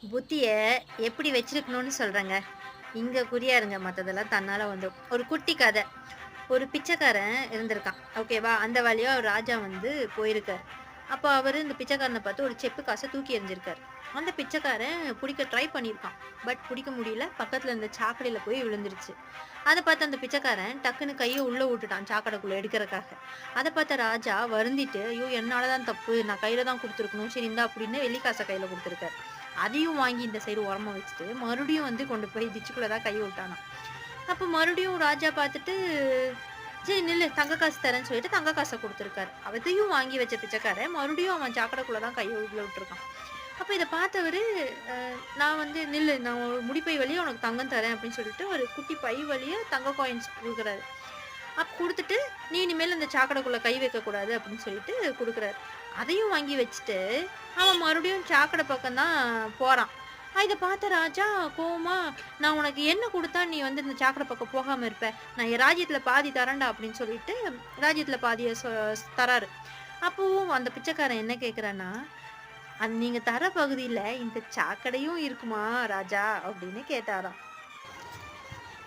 புத்திய எப்படி வச்சிருக்கணும்னு சொல்றேங்க. இங்க குறியாருங்க மத்ததெல்லாம் தன்னால வந்துரும். ஒரு குட்டி கதை. ஒரு பிச்சைக்காரன் இருந்திருக்கான். ஓகேவா? அந்த வழியா ஒரு ராஜா வந்து போயிருக்காரு. அப்ப அவரு இந்த பிச்சைக்காரன பார்த்து ஒரு செப்பு காச தூக்கி எறிஞ்சிருக்காரு. அந்த பிச்சைக்காரன் புடிக்க ட்ரை பண்ணியிருக்கான். பட் புடிக்க முடியல. பக்கத்துல இருந்த சாக்கடையில போய் விழுந்துருச்சு. அத பார்த்து அந்த பிச்சைக்காரன் டக்குன்னு கைய உள்ள வுட்டுட்டான் சாக்கடைக்குள்ள எடுக்கறக்காக. அத பார்த்த ராஜா வருந்திட்டு, "ஐயோ! என்னால தான் தப்பு. நான் கையில தான் குடுத்துருக்கணும். சரி இந்தா" அப்படின்னு வெள்ளி காச கையில குடுத்துருக்காரு. அதையும் வாங்கி இந்த சைடு ஓரமா வச்சுட்டு, மறுபடியும் வந்து கொண்டு போய் டிச்சுக்குள்ள தான் கைய வுட்டானாம். அப்ப மறுபடியும் ராஜா பார்த்துட்டு, "சரி நில்லு தங்க காசு தரேன்னு" சொல்லிட்டு தங்க காச குடுத்துருக்காரு. அதையும் வாங்கி வச்ச பிச்சைக்காரன் மறுபடியும் அவன் சாக்கடைக்குள்ள தான் கைய உள்ள விட்டுருக்கான். அப்ப இத பார்த்தவரு, அ "நான் வந்து நில்லு நான் ஒரு முடிப்பை வழியா உனக்கு தங்கம் தரேன்" அப்படின்னு சொல்லிட்டு ஒரு குட்டி பை வழியா தங்க காயின்ஸ் குடுக்குறாரு. அப்ப குடுத்துட்டு, "நீ இனிமேல் இந்த சாக்கடைக்குள்ள கை வைக்கக்கூடாது" அப்படின்னு சொல்லிட்டு குடுக்குறாரு. அதையும் வாங்கி வச்சுட்டு, அவன் மறுபடியும் சாக்கடை பக்கம் தான் போறான். இத பார்த்த ராஜா கோவமா, "நான் உனக்கு என்ன குடுத்தா நீ வந்து இந்த சாக்கடை பக்கம் போகாம இருப்ப? நான் என் ராஜ்யத்துல பாதி தரேன்டா" அப்படின்னு சொல்லிட்டு ராஜ்யத்துல பாதிய தராரு. அப்பவும் அந்த பிச்சைக்காரன் என்ன கேட்கிறான்னா, நீங்க தர பகுதியில இந்த சாக்கடையும் இருக்குமா ராஜா?" அப்படின்னு கேட்டாராம்.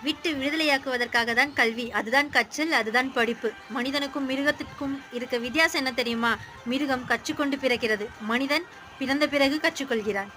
விட்டு விடுதலையாக்குவதற்காக தான் கல்வி. அதுதான் கற்றல், அதுதான் படிப்பு. மனிதனுக்கும் மிருகத்திற்கும் இருக்க வித்தியாசம் என்ன தெரியுமா? மிருகம் கற்றுக்கொண்டு பிறக்கிறது. மனிதன் பிறந்த பிறகு கற்றுக்கொள்கிறான்.